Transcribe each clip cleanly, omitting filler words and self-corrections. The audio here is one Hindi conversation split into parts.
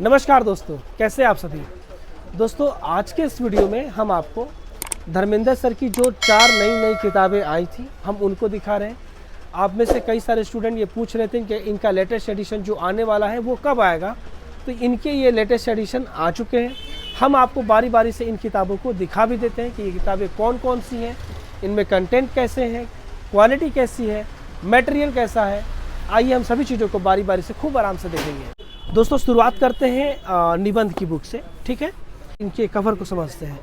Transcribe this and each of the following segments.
नमस्कार दोस्तों, कैसे आप सभी दोस्तों। आज के इस वीडियो में हम आपको धर्मेंद्र सर की जो 4 नई किताबें आई थी हम उनको दिखा रहे हैं। आप में से कई सारे स्टूडेंट ये पूछ रहे थे कि इनका लेटेस्ट एडिशन जो आने वाला है वो कब आएगा, तो इनके ये लेटेस्ट एडिशन आ चुके हैं। हम आपको बारी बारी से इन किताबों को दिखा भी देते हैं कि ये किताबें कौन कौन सी हैं, इनमें कंटेंट कैसे हैं, क्वालिटी कैसी है, मटेरियल कैसा है। आइए हम सभी चीज़ों को बारी बारी से खूब आराम से देखेंगे। दोस्तों शुरुआत करते हैं निबंध की बुक से, ठीक है। इनके कवर को समझते हैं।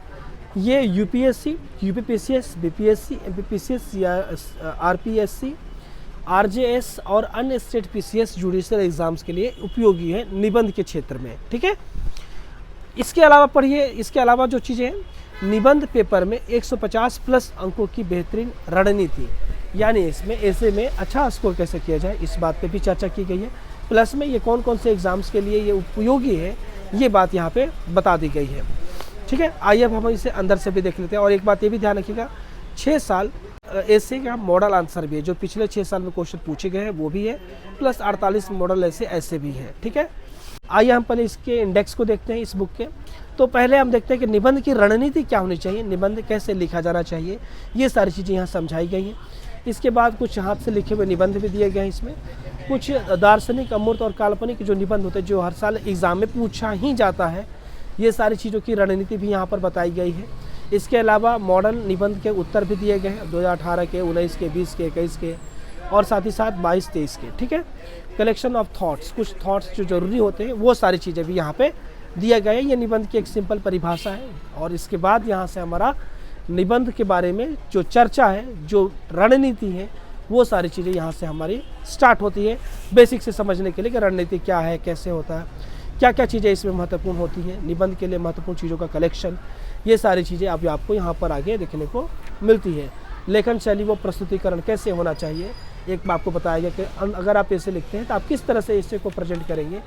ये यूपीएससी, यूपीपीसीएस, बीपीएससी, एमपीपीसीएस या आरपीएससी, आरजेएस और अन्य स्टेट पीसीएस जुडिशियल एग्जाम्स के लिए उपयोगी है निबंध के क्षेत्र में, ठीक है। इसके अलावा पढ़िए, इसके अलावा जो चीज़ें हैं, निबंध पेपर में 150 प्लस अंकों की बेहतरीन रणनीति, यानी इसमें ऐसे में अच्छा स्कोर कैसे किया जाए, इस बात पे भी चर्चा की गई है। प्लस में ये कौन कौन से एग्ज़ाम्स के लिए ये उपयोगी है, ये बात यहाँ पे बता दी गई है, ठीक है। आइए अब हम इसे अंदर से भी देख लेते हैं। और एक बात ये भी ध्यान रखिएगा, 6 साल ऐसे का मॉडल आंसर भी है, जो पिछले 6 साल में क्वेश्चन पूछे गए हैं वो भी है, प्लस 48 मॉडल ऐसे भी हैं, ठीक है। आइए हम पहले इसके इंडेक्स को देखते हैं इस बुक के। तो पहले हम देखते हैं कि निबंध की रणनीति क्या होनी चाहिए, निबंध कैसे लिखा जाना चाहिए, ये सारी चीज़ें यहाँ समझाई गई हैं। इसके बाद कुछ हाथ से लिखे हुए निबंध भी दिए गए हैं। इसमें कुछ दार्शनिक, अमूर्त और काल्पनिक जो निबंध होते हैं, जो हर साल एग्ज़ाम में पूछा ही जाता है, ये सारी चीज़ों की रणनीति भी यहाँ पर बताई गई है। इसके अलावा मॉडर्न निबंध के उत्तर भी दिए गए हैं, 2018 के, 19 के, 20 के, 21 के और साथ ही साथ 22-23 के, ठीक है। कलेक्शन ऑफ थॉट्स, कुछ थॉट्स जो ज़रूरी होते हैं वो सारी चीज़ें भी यहाँ पे दिया गया है। ये निबंध की एक सिंपल परिभाषा है। और इसके बाद यहाँ से हमारा निबंध के बारे में जो चर्चा है, जो रणनीति है, वो सारी चीज़ें यहाँ से हमारी स्टार्ट होती है, बेसिक से समझने के लिए कि रणनीति क्या है, कैसे होता है, क्या क्या चीज़ें इसमें महत्वपूर्ण होती हैं, निबंध के लिए महत्वपूर्ण चीज़ों का कलेक्शन, ये सारी चीज़ें अभी आपको यहाँ पर आगे देखने को मिलती है। लेखन शैली, वो प्रस्तुतिकरण कैसे होना चाहिए, एक आपको बताया गया कि अगर आप ऐसे लिखते हैं तो आप किस तरह से इसे को प्रेजेंट करेंगे,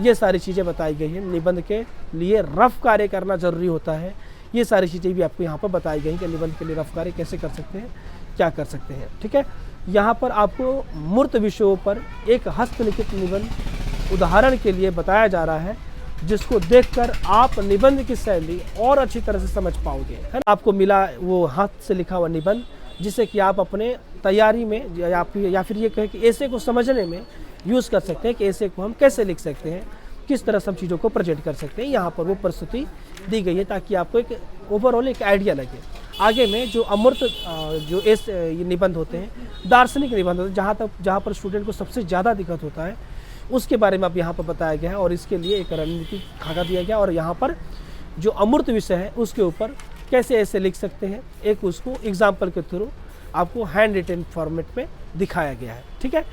ये सारी चीज़ें बताई गई हैं। निबंध के लिए रफ कार्य करना ज़रूरी होता है, ये सारी चीज़ें भी आपको यहाँ पर बताई गई कि निबंध के लिए रफ कार्य कैसे कर सकते हैं, क्या कर सकते हैं, ठीक है। यहाँ पर आपको मूर्त विषयों पर एक हस्तलिखित निबंध उदाहरण के लिए बताया जा रहा है, जिसको देखकर आप निबंध की शैली और अच्छी तरह से समझ पाओगे, है ना। आपको मिला वो हाथ से लिखा हुआ निबंध, जिसे कि आप अपने तैयारी में या फिर ये कहें कि ऐसे को समझने में यूज़ कर सकते हैं कि ऐसे को हम कैसे लिख सकते हैं, किस तरह सब चीज़ों को प्रेजेंट कर सकते हैं। यहाँ पर वो प्रस्तुति दी गई है ताकि आपको एक ओवरऑल एक आइडिया लगे। आगे में जो अमूर्त जो ये निबंध होते हैं, दार्शनिक निबंध होते हैं, जहाँ पर स्टूडेंट को सबसे ज़्यादा दिक्कत होता है, उसके बारे में अब यहाँ पर बताया गया है। और इसके लिए एक रणनीति खाका दिया गया, और यहाँ पर जो अमूर्त विषय है उसके ऊपर कैसे ऐसे लिख सकते हैं, एक उसको एग्जाम्पल के थ्रू आपको हैंड रिटन फॉर्मेट में दिखाया गया है, ठीक है।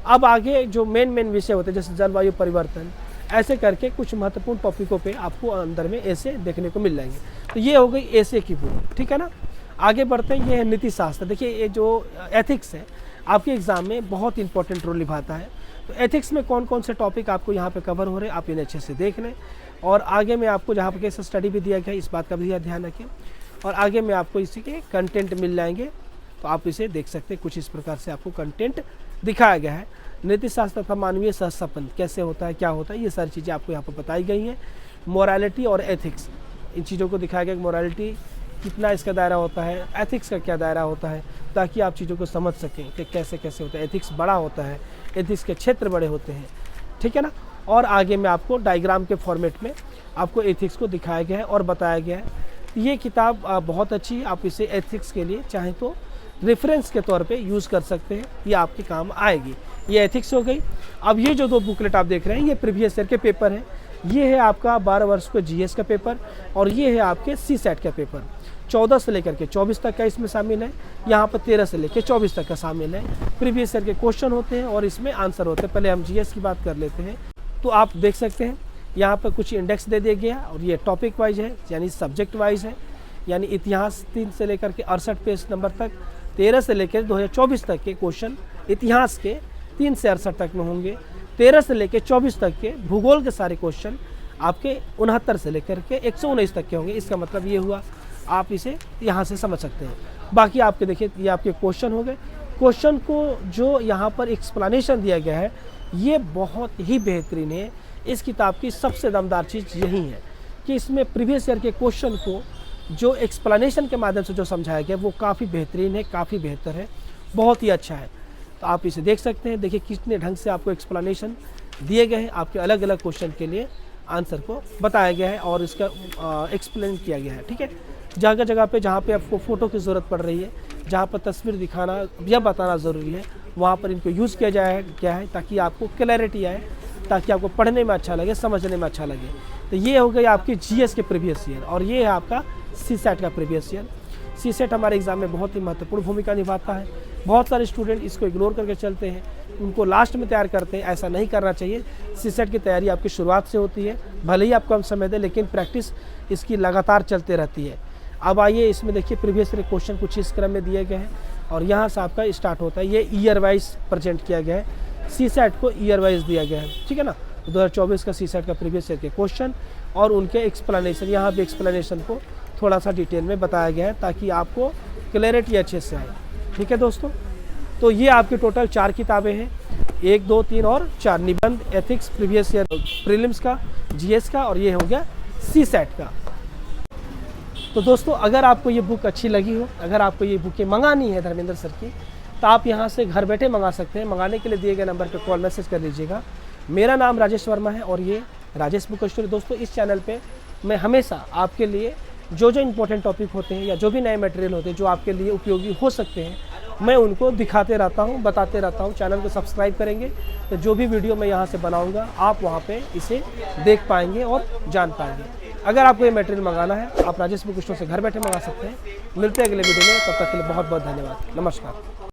अब आगे जो मेन विषय होते हैं, जैसे जलवायु परिवर्तन, ऐसे करके कुछ महत्वपूर्ण टॉपिकों पे आपको अंदर में ऐसे देखने को मिल जाएंगे। तो ये हो गई ऐसे की बुक, ठीक है ना। आगे बढ़ते हैं, ये है नीति शास्त्र। देखिए ये जो एथिक्स है आपके एग्ज़ाम में बहुत इंपॉर्टेंट रोल निभाता है। तो एथिक्स में कौन कौन से टॉपिक आपको यहाँ पे कवर हो रहे हैं, आप इन्हें अच्छे से देख लें। और आगे में आपको जहाँ पर केस स्टडी भी दिया गया है, इस बात का भी ध्यान रखें। और आगे में आपको इसी के कंटेंट मिल जाएंगे, तो आप इसे देख सकते हैं। कुछ इस प्रकार से आपको कंटेंट दिखाया गया है। नीति शास्त्र तथा मानवीय सहसंबंध कैसे होता है, क्या होता है, ये सारी चीज़ें आपको यहाँ पर बताई गई हैं। मोरालिटी और एथिक्स, इन चीज़ों को दिखाया गया कि मोरालिटी कितना इसका दायरा होता है, एथिक्स का क्या दायरा होता है, ताकि आप चीज़ों को समझ सकें कि कैसे कैसे होता है। एथिक्स बड़ा होता है, एथिक्स के क्षेत्र बड़े होते हैं, ठीक है ना। और आगे में आपको डायग्राम के फॉर्मेट में आपको एथिक्स को दिखाया गया है और बताया गया है। ये किताब बहुत अच्छी है, आप इसे एथिक्स के लिए चाहें तो रेफरेंस के तौर पे यूज़ कर सकते हैं, ये आपके काम आएगी। ये एथिक्स हो गई। अब ये जो 2 बुकलेट आप देख रहे हैं, ये प्रीवियस ईयर के पेपर हैं। ये है आपका 12 वर्ष का जीएस का पेपर, और ये है आपके सीसेट का पेपर। 14 से लेकर के 24 तक का इसमें शामिल है। यहाँ पर 13 से लेकर 24 तक का शामिल है। प्रीवियस ईयर के क्वेश्चन होते हैं और इसमें आंसर होते हैं। पहले हम जीएस की बात कर लेते हैं। तो आप देख सकते हैं यहाँ पर कुछ इंडेक्स दे दिया गया, और ये टॉपिक वाइज है, यानी सब्जेक्ट वाइज है। यानी इतिहास 3 से लेकर के 68 पेज नंबर तक, 13 से लेकर 2024 तक के क्वेश्चन इतिहास के 3 से 68 तक में होंगे। 13 से लेकर 24 तक के भूगोल के सारे क्वेश्चन आपके 69 से लेकर के 119 तक के होंगे। इसका मतलब ये हुआ, आप इसे यहाँ से समझ सकते हैं। बाकी आपके देखिए, ये आपके क्वेश्चन हो गए। क्वेश्चन को जो यहाँ पर एक्सप्लेनेशन दिया गया है, ये बहुत ही बेहतरीन है। इस किताब की सबसे दमदार चीज़ यही है कि इसमें प्रीवियस ईयर के क्वेश्चन को जो एक्सप्लेनेशन के माध्यम से जो समझाया गया वो काफ़ी बेहतरीन है, काफ़ी बेहतर है, बहुत ही अच्छा है। तो आप इसे देख सकते हैं। देखिए कितने ढंग से आपको एक्सप्लेनेशन दिए गए हैं, आपके अलग अलग क्वेश्चन के लिए आंसर को बताया गया है और इसका एक्सप्लेन किया गया है। ठीक है, जगह जगह पे जहाँ पे आपको फ़ोटो की ज़रूरत पड़ रही है, जहाँ पर तस्वीर दिखाना या बताना ज़रूरी है, वहाँ पर इनको यूज़ किया जाए क्या है ताकि आपको क्लैरिटी आए, ताकि आपको पढ़ने में अच्छा लगे, समझने में अच्छा लगे। तो ये हो गई आपकी जीएस के प्रीवियस ईयर और ये है आपका सीसेट का प्रीवियस ईयर। सीसेट हमारे एग्ज़ाम में बहुत ही महत्वपूर्ण भूमिका निभाता है। बहुत सारे स्टूडेंट इसको इग्नोर करके चलते हैं, उनको लास्ट में तैयार करते हैं। ऐसा नहीं करना चाहिए। सीसेट की तैयारी आपकी शुरुआत से होती है, भले ही आप कम समय दें, लेकिन प्रैक्टिस इसकी लगातार चलते रहती है। अब आइए इसमें देखिए प्रीवियस ईयर क्वेश्चन कुछ इस क्रम में दिए गए हैं और यहाँ से आपका स्टार्ट होता है। ये ईयर वाइज प्रेजेंट किया गया है, सीसेट को ईयर वाइज दिया गया है। ठीक है ना, 2024 का सीसेट का प्रीवियस ईयर के क्वेश्चन और उनके एक्सप्लेनेशन, यहाँ भी एक्सप्लेनेशन को थोड़ा सा डिटेल में बताया गया है ताकि आपको क्लैरिटी अच्छे से आए। ठीक है दोस्तों, तो ये आपकी टोटल 4 किताबें हैं, 1, 2, 3 और 4, निबंध, एथिक्स, प्रीवियस ईयर प्रीलिम्स का, जीएस का और ये हो गया सीसेट का। तो दोस्तों अगर आपको ये बुक अच्छी लगी हो, अगर आपको ये बुकें मंगानी है धर्मेंद्र सर की, तो आप यहाँ से घर बैठे मंगा सकते हैं। मंगाने के लिए दिए गए नंबर पर कॉल मैसेज कर लीजिएगा। मेरा नाम राजेश वर्मा है और ये राजेश बुक स्टोर। दोस्तों इस चैनल पे मैं हमेशा आपके लिए जो इंपॉर्टेंट टॉपिक होते हैं या जो भी नए मटेरियल होते हैं जो आपके लिए उपयोगी हो सकते हैं, मैं उनको दिखाते रहता हूँ, बताते रहता हूँ। चैनल को सब्सक्राइब करेंगे तो जो भी वीडियो मैं यहाँ से बनाऊँगा आप वहाँ पे इसे देख पाएंगे और जान पाएंगे। अगर आपको ये मटेरियल मंगाना है आप राजेश बुक स्टोर से घर बैठे मंगा सकते हैं। मिलते हैं अगले वीडियो में, तब तक के लिए बहुत बहुत धन्यवाद। नमस्कार।